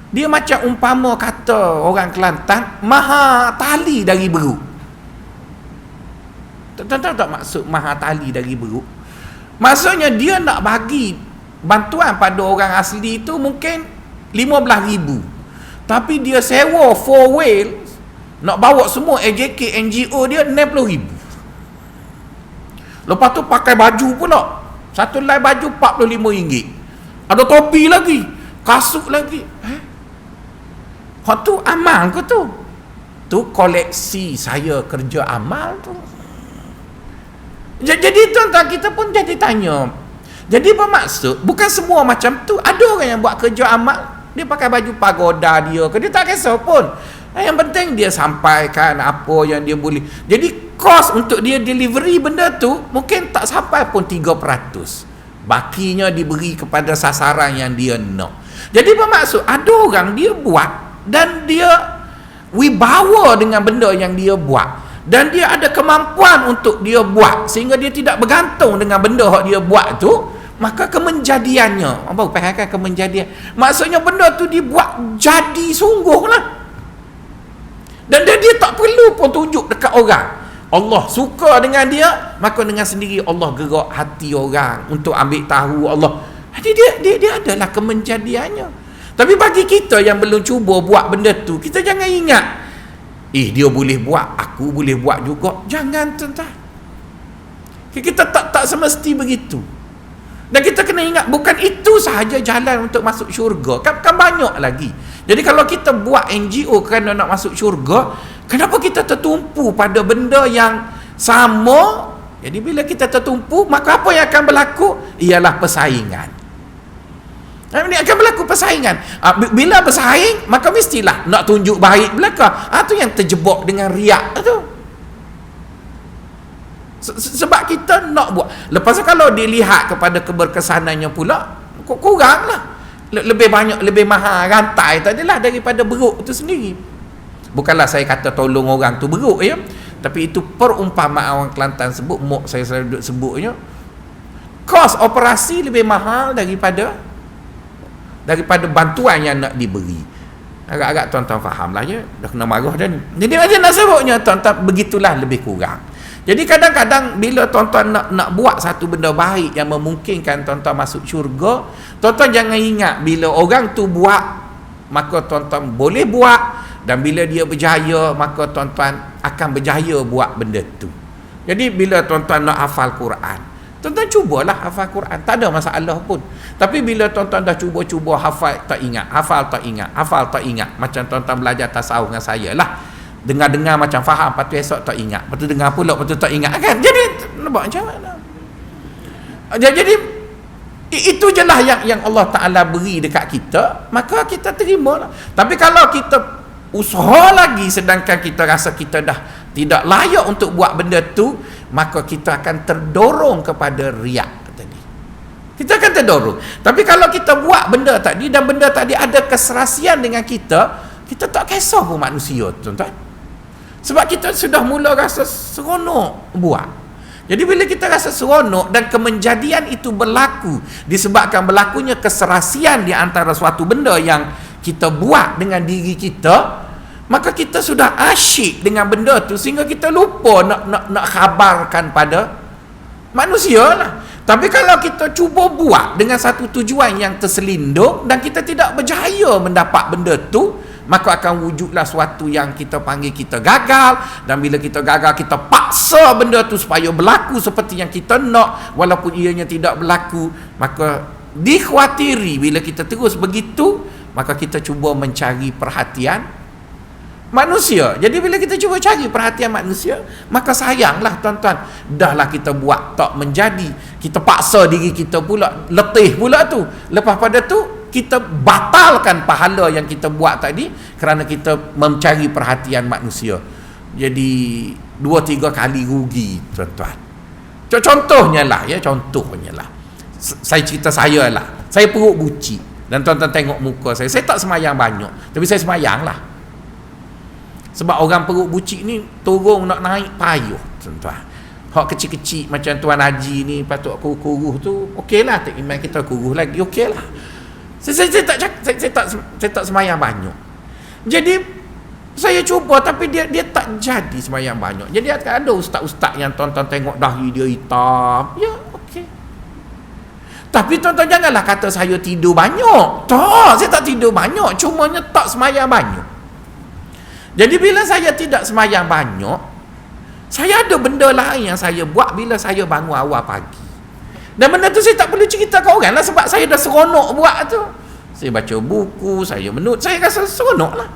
dia macam umpama kata orang Kelantan, maha tali dari beruk. Tuan-tuan tak maksud maha tali dari beruk? Maksudnya dia nak bagi bantuan pada orang asli itu mungkin 15,000. Tapi dia sewa 4 wheel, nak bawa semua AJK NGO dia 60,000. Lepas tu pakai baju pula Satu helai baju RM45. Ada topi lagi, kasut lagi. Hak tu amal ke tu? Tu koleksi saya kerja amal tu. Jadi tuan-tuan, kita pun jadi tanya. Jadi bermaksud bukan semua macam tu. Ada orang yang buat kerja amal, dia pakai baju pagoda dia ke, dia tak kisah pun. Yang penting dia sampaikan apa yang dia boleh. Jadi kos untuk dia delivery benda tu mungkin tak sampai pun 3%. Bakinya diberi kepada sasaran yang dia nak. Jadi bermaksud ada orang dia buat dan dia wibawa dengan benda yang dia buat, dan dia ada kemampuan untuk dia buat sehingga dia tidak bergantung dengan benda yang dia buat tu. Maka kemenjadiannya, apa fahamkan kemenjadian, maksudnya benda tu dibuat jadi sungguh lah, dan dia tak perlu pun tunjuk dekat orang. Allah suka dengan dia, maka dengan sendiri Allah gerak hati orang untuk ambil tahu Allah. Jadi dia adalah kemenjadiannya. Tapi bagi kita yang belum cuba buat benda tu, kita jangan ingat dia boleh buat, aku boleh buat juga. Jangan, tuan-tuan. Kita tak semesti begitu. Dan kita kena ingat, bukan itu sahaja jalan untuk masuk syurga. Kan banyak lagi. Jadi kalau kita buat NGO kerana nak masuk syurga, kenapa kita tertumpu pada benda yang sama? Jadi bila kita tertumpu, maka apa yang akan berlaku? Ialah persaingan. Ini akan berlaku persaingan. Bila bersaing, maka mestilah nak tunjuk baik belakang. Itu yang terjebak dengan riak tu. Sebab kita nak buat. Lepas tu kalau dilihat kepada keberkesanannya pula, kurang lah. Lebih banyak, lebih mahal rantai tadilah daripada beruk itu sendiri. Bukanlah saya kata tolong orang tu beruk ya, tapi itu perumpamaan orang Kelantan sebut, mok saya selalu sebutnya, kos operasi lebih mahal daripada bantuan yang nak diberi. Agak-agak tuan-tuan faham lah ya. Dah kena marah dah ni. Jadi macam nak sebutnya, tuan-tuan, begitulah lebih kurang. Jadi kadang-kadang bila tuan-tuan nak buat satu benda baik yang memungkinkan tuan-tuan masuk syurga, tuan-tuan jangan ingat bila orang tu buat, maka tuan-tuan boleh buat, dan bila dia berjaya, maka tuan-tuan akan berjaya buat benda tu. Jadi bila tuan-tuan nak hafal Quran, tuan-tuan cubalah hafal Quran, tak ada masalah pun. Tapi bila tuan-tuan dah cuba-cuba hafal tak ingat, hafal tak ingat, macam tuan-tuan belajar tasawuf dengan saya lah, dengar-dengar macam faham, lepas tu esok tak ingat, lepas tu dengar pula, lepas tu tak ingat kan. Jadi nak buat macam mana? Jadi itu je lah yang Allah Ta'ala beri dekat kita, maka kita terima lah. Tapi kalau kita usaha lagi sedangkan kita rasa kita dah tidak layak untuk buat benda tu, maka kita akan terdorong kepada riak tadi. Kita akan terdorong. Tapi kalau kita buat benda tadi dan benda tadi ada keserasian dengan kita tak kisah pun manusia, tuan-tuan. Sebab kita sudah mula rasa seronok buat. Jadi bila kita rasa seronok dan kemenjadian itu berlaku disebabkan berlakunya keserasian di antara suatu benda yang kita buat dengan diri kita, maka kita sudah asyik dengan benda tu sehingga kita lupa nak khabarkan pada manusia lah. Tapi kalau kita cuba buat dengan satu tujuan yang terselindung dan kita tidak berjaya mendapat benda tu, maka akan wujudlah suatu yang kita panggil kita gagal. Dan bila kita gagal, kita paksa benda tu supaya berlaku seperti yang kita nak, walaupun ianya tidak berlaku. Maka dikhawatiri bila kita terus begitu, maka kita cuba mencari perhatian manusia. Jadi bila kita cuba cari perhatian manusia, maka sayanglah tuan-tuan, dahlah kita buat tak menjadi, kita paksa diri kita pula, letih pula tu. Lepas pada tu kita batalkan pahala yang kita buat tadi kerana kita mencari perhatian manusia. Jadi 2-3 kali rugi, tuan-tuan. Contohnya lah ya, saya cerita saya lah. Saya perut bucik dan tuan-tuan tengok muka saya tak semayang banyak, tapi saya semayang lah. Sebab orang perut bucik ni turun nak naik payuh, tuan-tuan. Hak kecil-kecil macam Tuan Haji ni patut kuruh tu, okeylah, tak iman kita kuruh lagi, okeylah. Saya tak semayang banyak. Jadi saya cuba, tapi dia tak jadi semayang banyak. Jadi ada ustaz-ustaz yang tuan-tuan tengok dahi dia hitam, ya okey. Tapi tuan-tuan janganlah kata saya tidur banyak. Tak, saya tak tidur banyak, cumanya tak semayang banyak. Jadi bila saya tidak semayang banyak, saya ada benda lain yang saya buat bila saya bangun awal pagi. Dan benda tu saya tak perlu cerita ke orang lah, sebab saya dah seronok buat tu. Saya baca buku, saya saya rasa seronok lah.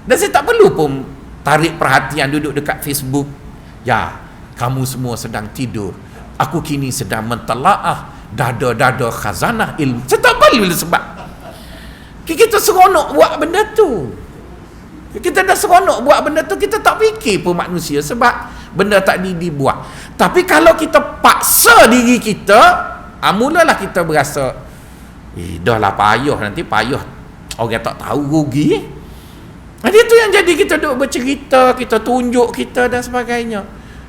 Dan saya tak perlu pun tarik perhatian duduk dekat Facebook. Ya, kamu semua sedang tidur, aku kini sedang mentelaah dada-dada khazanah ilmu. Saya tak perlu lah, sebab kita seronok buat benda tu. Kita dah seronok buat benda tu, kita tak fikir pun manusia, sebab benda tak dibuat. Tapi kalau kita paksa diri kita, mulalah kita berasa dah lah payah, nanti payah orang tak tahu, rugi. Jadi itu yang jadi kita duduk bercerita, kita tunjuk kita dan sebagainya.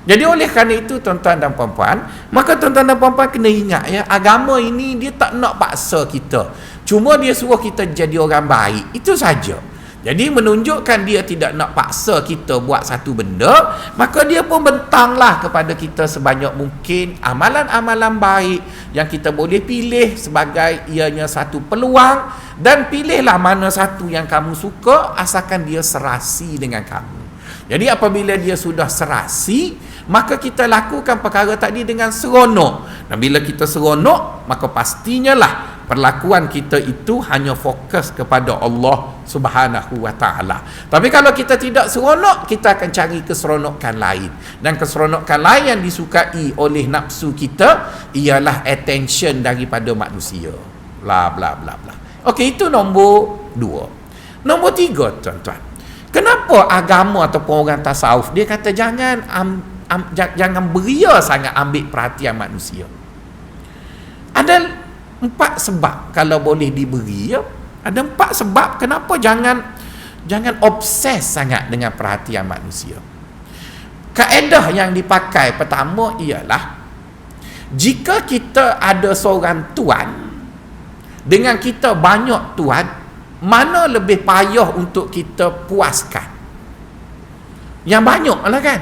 Jadi oleh kerana itu tuan-tuan dan puan-puan, maka tuan-tuan dan puan-puan kena ingat ya, agama ini dia tak nak paksa kita, cuma dia suruh kita jadi orang baik, itu saja. Jadi menunjukkan dia tidak nak paksa kita buat satu benda, maka dia pun bentanglah kepada kita sebanyak mungkin amalan-amalan baik yang kita boleh pilih sebagai ianya satu peluang, dan pilihlah mana satu yang kamu suka asalkan dia serasi dengan kamu. Jadi apabila dia sudah serasi, maka kita lakukan perkara tadi dengan seronok. Dan bila kita seronok, maka pastinya lah perlakuan kita itu hanya fokus kepada Allah Subhanahu wa ta'ala. Tapi kalau kita tidak seronok, kita akan cari keseronokan lain. Dan keseronokan lain yang disukai oleh nafsu kita ialah attention daripada manusia. Bla bla bla bla. Okey, itu nombor 2. Nombor 3, tuan-tuan. Kenapa agama ataupun orang tasawuf dia kata jangan beria sangat ambil perhatian manusia? Ada 4 sebab kalau boleh diberi ya. Ada 4 sebab kenapa jangan obses sangat dengan perhatian manusia. Kaedah yang dipakai pertama ialah, jika kita ada seorang tuan dengan kita banyak tuan, mana lebih payah untuk kita puaskan? Yang banyak lah kan.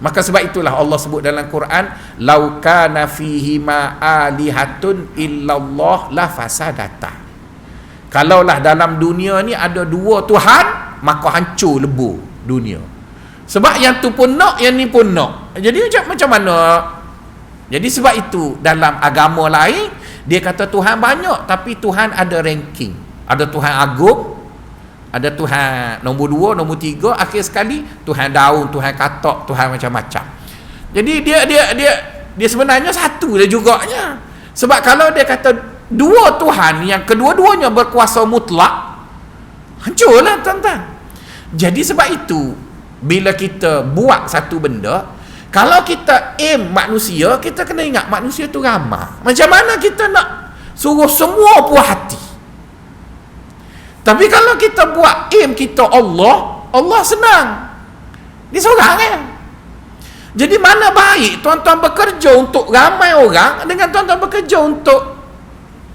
Maka sebab itulah Allah sebut dalam Quran, lau kana fihi ma alihatun illallah la fasadata. Kalaulah dalam dunia ni ada 2 Tuhan, maka hancur lebur dunia. Sebab yang tu pun nak, yang ni pun nak. Jadi macam mana? Jadi sebab itu dalam agama lain dia kata Tuhan banyak, tapi Tuhan ada ranking. Ada Tuhan agung, ada Tuhan nombor 2, nombor 3, akhir sekali Tuhan daun, Tuhan katak, Tuhan macam-macam. Jadi dia sebenarnya satu dia juganya. Sebab kalau dia kata 2 Tuhan yang kedua-duanya berkuasa mutlak, hancurlah tuan-tuan. Jadi sebab itu bila kita buat satu benda, kalau kita aim manusia, kita kena ingat manusia tu ramah. Macam mana kita nak suruh semua puas hati? Tapi kalau kita buat aim kita Allah, Allah senang. Dia seorang kan? Jadi mana baik tuan-tuan bekerja untuk ramai orang dengan tuan-tuan bekerja untuk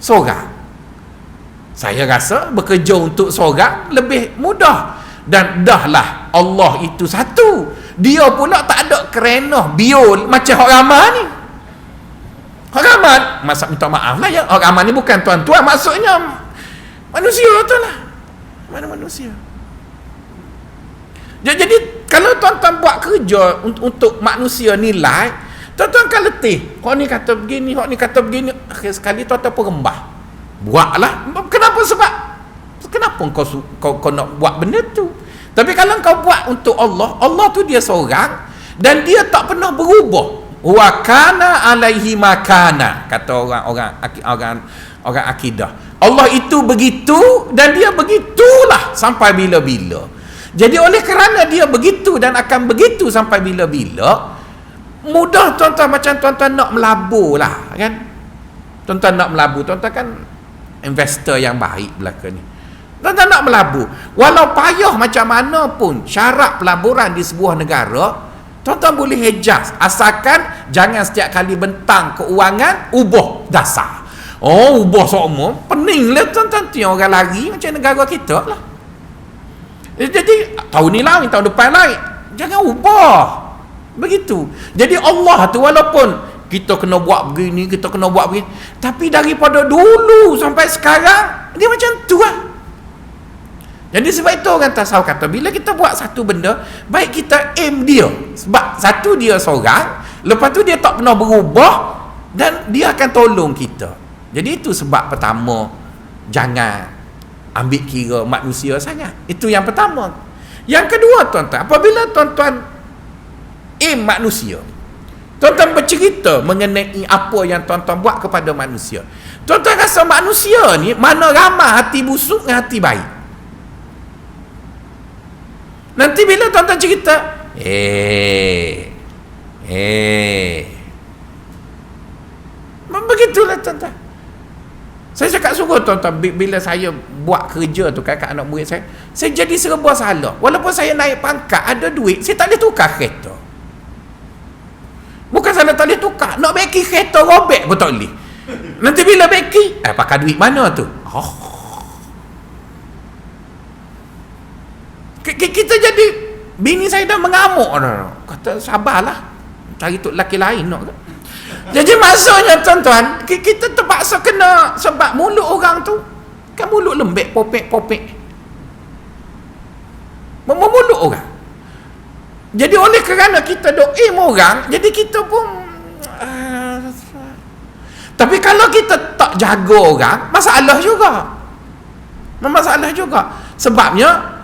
seorang? Saya rasa bekerja untuk seorang lebih mudah. Dan dahlah Allah itu satu. Dia pula tak ada kerenah biol macam orang ramai ni. Orang ramai, minta maaf lah ya, orang ramai ni bukan tuan-tuan, maksudnya manusia tu lah. Mana manusia? Jadi kalau tuan-tuan buat kerja untuk manusia nilai, tuan-tuan kan letih. Hak ni kata begini, hak ni kata begini. Akhir sekali tuan-tuan pun rembah. Buatlah. Kenapa? Sebab kenapa kau nak buat benda tu? Tapi kalau kau buat untuk Allah, Allah tu dia seorang dan dia tak pernah berubah. Wa kana alaihi makana, kata orang akidah. Allah itu begitu dan dia begitulah sampai bila-bila. Jadi oleh kerana dia begitu dan akan begitu sampai bila-bila, mudah tuan-tuan macam tuan-tuan nak melabur lah kan. Tuan-tuan nak melabur, tuan-tuan kan investor yang baik belaka ni. Tuan-tuan nak melabur, walau payah macam mana pun syarat pelaburan di sebuah negara, tuan-tuan boleh hejaz, asalkan jangan setiap kali bentang keuangan ubah dasar. Oh, ubah semua, pening lah tuan-tuan, tu yang orang lari macam negara kita lah. Jadi tahun ni lain, tahun depan lain, jangan ubah begitu. Jadi Allah tu walaupun kita kena buat begini, kita kena buat begini, tapi daripada dulu sampai sekarang dia macam tu lah. Jadi sebab itu orang tasawuf kata, bila kita buat satu benda, baik kita aim dia. Sebab satu dia seorang, lepas tu dia tak pernah berubah, dan dia akan tolong kita. Jadi itu sebab pertama, jangan ambil kira manusia sangat. Itu yang pertama. Yang kedua, tuan-tuan, apabila tuan-tuan manusia, tuan-tuan bercerita mengenai apa yang tuan-tuan buat kepada manusia, tuan-tuan rasa manusia ni mana ramai hati busuk dengan hati baik. Nanti bila tuan-tuan cerita, begitulah tuan-tuan. Saya cakap sungguh tuan-tuan, bila saya buat kerja tu kat anak murid saya jadi serba salah. Walaupun saya naik pangkat, ada duit, saya tak boleh tukar kereta. Bukan salah tak boleh tukar, nak beki kereta robek pun tak boleh. Nanti bila beki, pakai duit mana tu? Kita jadi, bini saya dah mengamuk dah. Kata sabarlah, cari tu lelaki lain nak. Jadi maksudnya tuan-tuan, kita terpaksa kena, sebab mulut orang tu kan mulut lembek, popek-popek, mulut orang. Jadi oleh kerana kita doim orang, jadi kita pun tapi kalau kita tak jaga orang, masalah juga. Sebabnya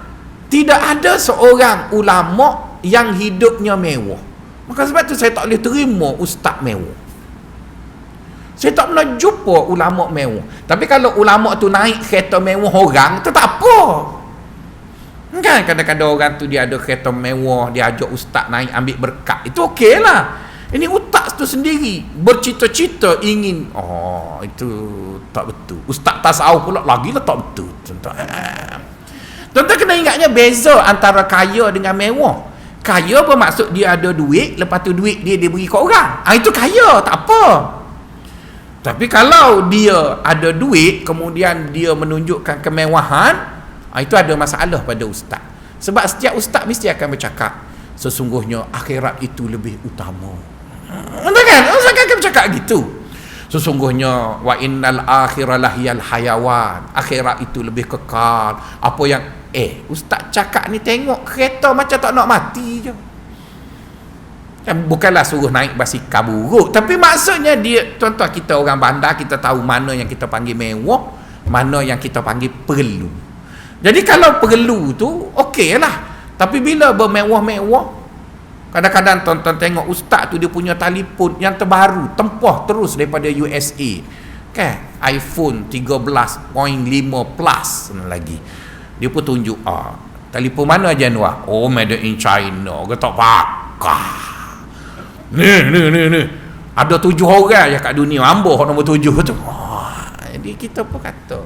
tidak ada seorang ulama yang hidupnya mewah. Maka sebab tu saya tak boleh terima ustaz mewah. Saya tak pernah jumpa ulama mewah. Tapi kalau ulama tu naik kereta mewah orang, tu tak apa. Kan kadang-kadang orang tu dia ada kereta mewah, dia ajak ustaz naik ambil berkat, itu okey lah. Ini ustaz tu sendiri bercita-cita ingin, itu tak betul. Ustaz tasawuf pula lagi lah tak betul. Tuan-tuan kena ingatnya beza antara kaya dengan mewah. Kaya bermaksud dia ada duit, lepas tu duit dia beri kat orang, itu kaya, tak apa. Tapi kalau dia ada duit kemudian dia menunjukkan kemewahan, itu ada masalah pada ustaz. Sebab setiap ustaz mesti akan bercakap, sesungguhnya akhirat itu lebih utama. Kan? Ustaz akan bercakap gitu. Sesungguhnya wa innal akhirah lahiyal hayawan, akhirat itu lebih kekal. Apa yang ustaz cakap ni, tengok kereta macam tak nak mati je. Bukanlah suruh naik basikal buruk, tapi maksudnya dia, tuan-tuan, kita orang bandar, kita tahu mana yang kita panggil mewah, mana yang kita panggil perlu. Jadi kalau perlu tu okey lah. Tapi bila bermewah-mewah, kadang-kadang tuan-tuan tengok ustaz tu dia punya telefon yang terbaru, tempah terus daripada USA kan, iPhone 13.5 plus lagi. Dia pun tunjuk, telefon mana je Anwar? Made in China. Dia tak pakai. Ni ada 7 orang je kat dunia, ambuh nombor 7 tu. Jadi kita pun kata,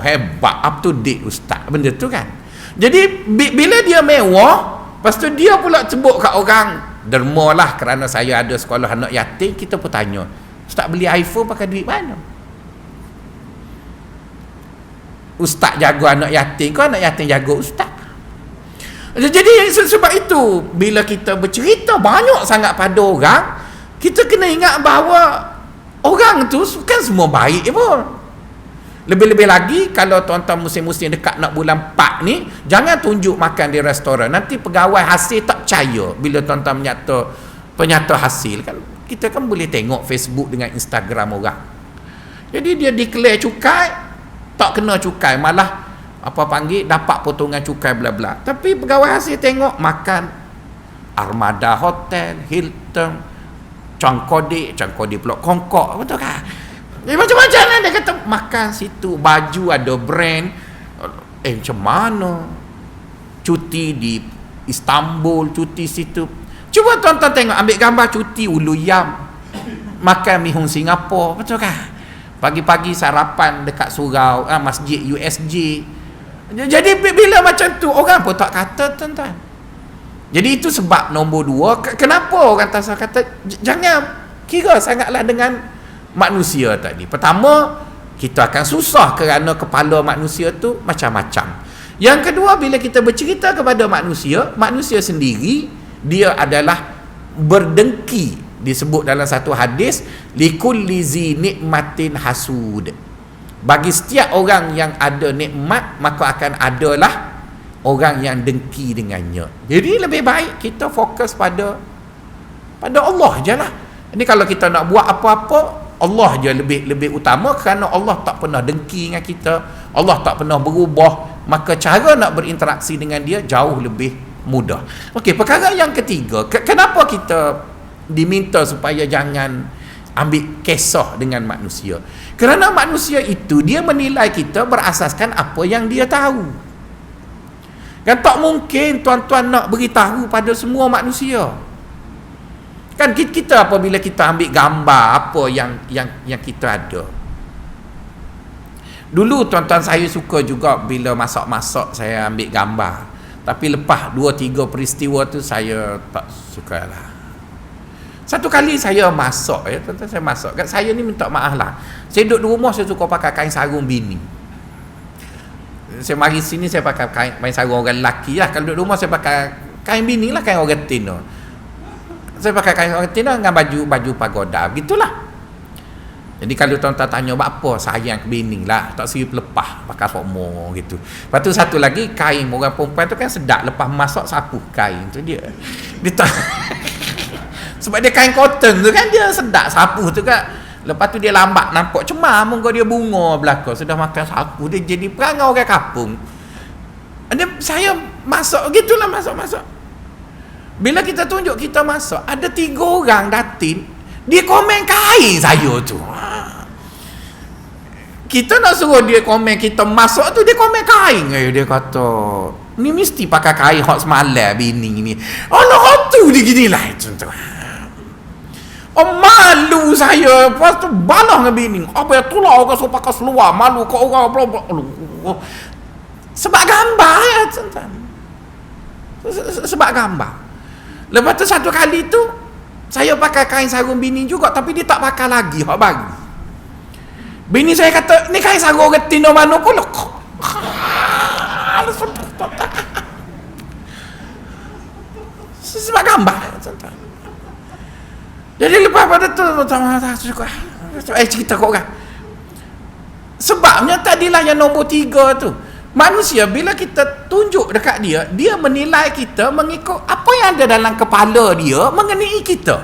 hebat, up to date ustaz, benda tu kan. Jadi bila dia mewah, lepas tu dia pula sebut kat orang, derma lah kerana saya ada sekolah anak yatim. Kita pun tanya, ustaz beli iPhone pakai duit mana? Ustaz jaga anak yatim ke anak yatim jaga ustaz? Jadi sebab itu bila kita bercerita banyak sangat pada orang, kita kena ingat bahawa orang tu kan semua baik pun. Lebih-lebih lagi kalau tuan-tuan musim-musim dekat nak bulan 4 ni, jangan tunjuk makan di restoran. Nanti pegawai hasil tak percaya bila tuan-tuan penyata hasil. Kan kita kan boleh tengok Facebook dengan Instagram orang. Jadi dia declare cukai, tak kena cukai, malah dapat potongan cukai bla bla. Tapi pegawai hasil tengok makan Armada Hotel, Hilton, Cangkode pula Kongkok, betul kan? Macam-macam kan dia kata makan situ, baju ada brand. Macam mana? Cuti di Istanbul, cuti situ. Cuba tuan-tuan tengok, ambil gambar cuti Ulu Yam, makan mihun Singapura, betul kan? Pagi-pagi sarapan dekat surau masjid USJ. Jadi bila macam tu orang pun tak kata, tuan-tuan. Jadi itu sebab nombor 2, kenapa orang tasawuf kata jangan kira sangatlah dengan manusia tadi. Pertama, kita akan susah kerana kepala manusia tu macam-macam. Yang kedua, bila kita bercerita kepada manusia sendiri, dia adalah berdengki. Disebut dalam satu hadis, likulli zi nikmatin hasud. Bagi setiap orang yang ada nikmat, maka akan adalah orang yang dengki dengannya. Jadi lebih baik kita fokus pada Allah je lah. Ini kalau kita nak buat apa-apa, Allah je lebih utama, kerana Allah tak pernah dengki dengan kita, Allah tak pernah berubah, maka cara nak berinteraksi dengan dia jauh lebih mudah. Okey, perkara yang ketiga, kenapa kita diminta supaya jangan ambil kisah dengan manusia? Kerana manusia itu dia menilai kita berasaskan apa yang dia tahu. Kan tak mungkin tuan-tuan nak beritahu pada semua manusia. Kan kita apabila kita ambil gambar apa yang kita ada. Dulu tuan-tuan saya suka juga bila masak-masak saya ambil gambar. Tapi lepas 2-3 peristiwa tu saya tak sukalah. Satu kali saya masak, tuan-tuan, saya masak. Kan saya ni minta maaf lah. Saya duduk di rumah, saya suka pakai kain sarung bini. Saya mari sini saya pakai kain sarung orang lelaki lah. Kalau duduk di rumah saya pakai kain bini lah, kain orang tino. Saya pakai kain orang tino dengan baju pagoda. Begitulah. Jadi kalau tuan-tuan tanya apa, sayang ke bini lah, tak seri pelepah pakai formal gitu. Lepas tu satu lagi, kain orang perempuan tu kan sedap, lepas masak sapu kain tu dia tak sebab dia kain cotton tu kan, dia sedap sapu tu kan. Lepas tu dia lambat nampak cemar, muka dia bunga belakang, sudah makan sapu, dia jadi perangai orang kampung. Saya masak gitulah, masak. Bila kita tunjuk kita masak, ada 3 orang datin, dia komen kain saya tu. Kita nak suruh dia komen kita masak tu, dia komen kain. Dia kata, ni mesti pakai kain hot semalam bini ni. Allah tu dia ginilah contoh. Malu saya. Lepas tu balah dengan bini. Apa yang tulah orang suruh pakai seluar, malu ke orang bla. Sebab gambar ya contoh. Sebab gambar. Lepas tu satu kali tu saya pakai kain sarung bini juga, tapi dia tak pakai lagi hak baru. Bini saya kata, ni kain sarung orang tino mana pula. Sebab gambar. Jadi lepas pada tu cerita kau orang. Sebabnya tadilah yang nombor 3 tu. Manusia bila kita tunjuk dekat dia, dia menilai kita mengikut apa yang ada dalam kepala dia mengenai kita.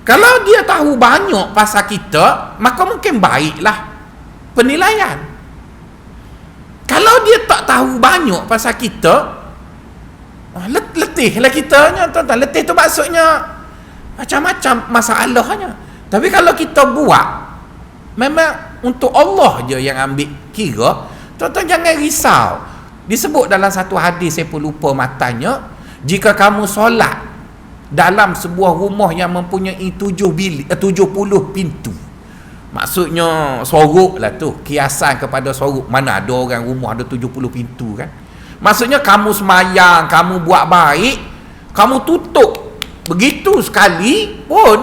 Kalau dia tahu banyak pasal kita, maka mungkin baiklah penilaian. Kalau dia tak tahu banyak pasal kita, letihlah kitanya, tuan-tuan. Letih tu maksudnya macam-macam masalahnya. Tapi kalau kita buat memang untuk Allah je yang ambil kira, tuan-tuan jangan risau. Disebut dalam satu hadis, saya pun lupa matanya, jika kamu solat dalam sebuah rumah yang mempunyai 70 pintu, maksudnya sorok lah tu, kiasan kepada sorok. Mana ada orang rumah ada 70 pintu kan. Maksudnya kamu semayang, kamu buat baik, kamu tutup begitu sekali pun,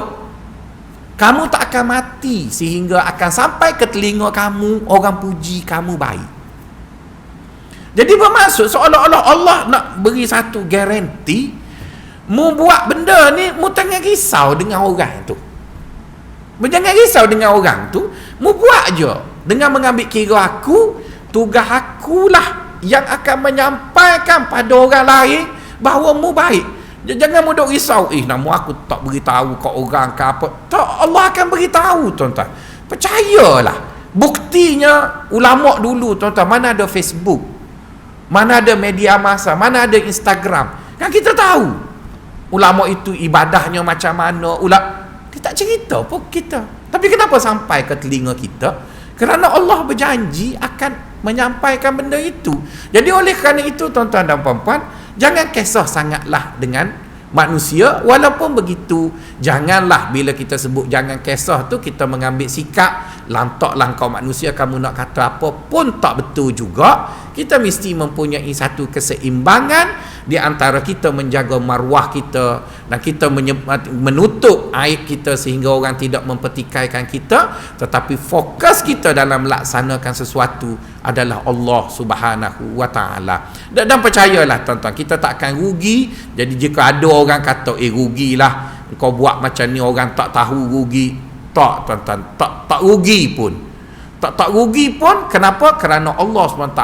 kamu tak akan mati sehingga akan sampai ke telinga kamu orang puji kamu baik. Jadi bermaksud seolah-olah Allah nak beri satu garanti, mu buat benda ni, mu jangan risau dengan orang tu. Mu jangan risau dengan orang tu, mu buat je. Dengan mengambil kira aku, tugas akulah yang akan menyampaikan pada orang lain bahawa mu baik. Jangan mu duk risau, nama aku tak beritahu kat orang ke apa. Tak, Allah akan beritahu, tuan-tuan. Percayalah. Buktinya ulama dulu, tuan-tuan, mana ada Facebook, mana ada media massa, mana ada Instagram. Kan kita tahu ulama itu ibadahnya macam mana. Dia tak cerita pun kita. Tapi kenapa sampai ke telinga kita? Kerana Allah berjanji akan menyampaikan benda itu. Jadi oleh kerana itu, tuan-tuan dan puan-puan, jangan kisah sangatlah dengan manusia. Walaupun begitu, janganlah bila kita sebut jangan kisah tu, kita mengambil sikap lantaklah kau manusia, kamu nak kata apa pun tak betul juga. Kita mesti mempunyai satu keseimbangan di antara kita menjaga maruah kita dan kita menutup aib kita sehingga orang tidak mempertikaikan kita, tetapi fokus kita dalam melaksanakan sesuatu adalah Allah Subhanahu wa taala. Dan percayalah, tuan-tuan, kita tak akan rugi. Jadi jika ada orang kata rugilah kau buat macam ni, orang tak tahu rugi. Tak, tuan-tuan, tak rugi pun. tak rugi pun. Kenapa? Kerana Allah SWT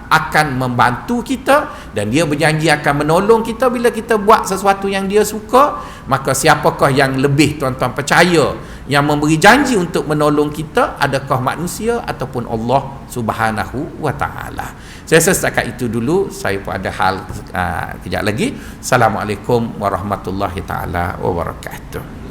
akan membantu kita dan dia berjanji akan menolong kita bila kita buat sesuatu yang dia suka. Maka siapakah yang lebih tuan-tuan percaya yang memberi janji untuk menolong kita? Adakah manusia ataupun Allah Subhanahu wa taala? Saya rasa setakat itu dulu. Saya pun ada hal kejap lagi. Assalamualaikum warahmatullahi taala wabarakatuh.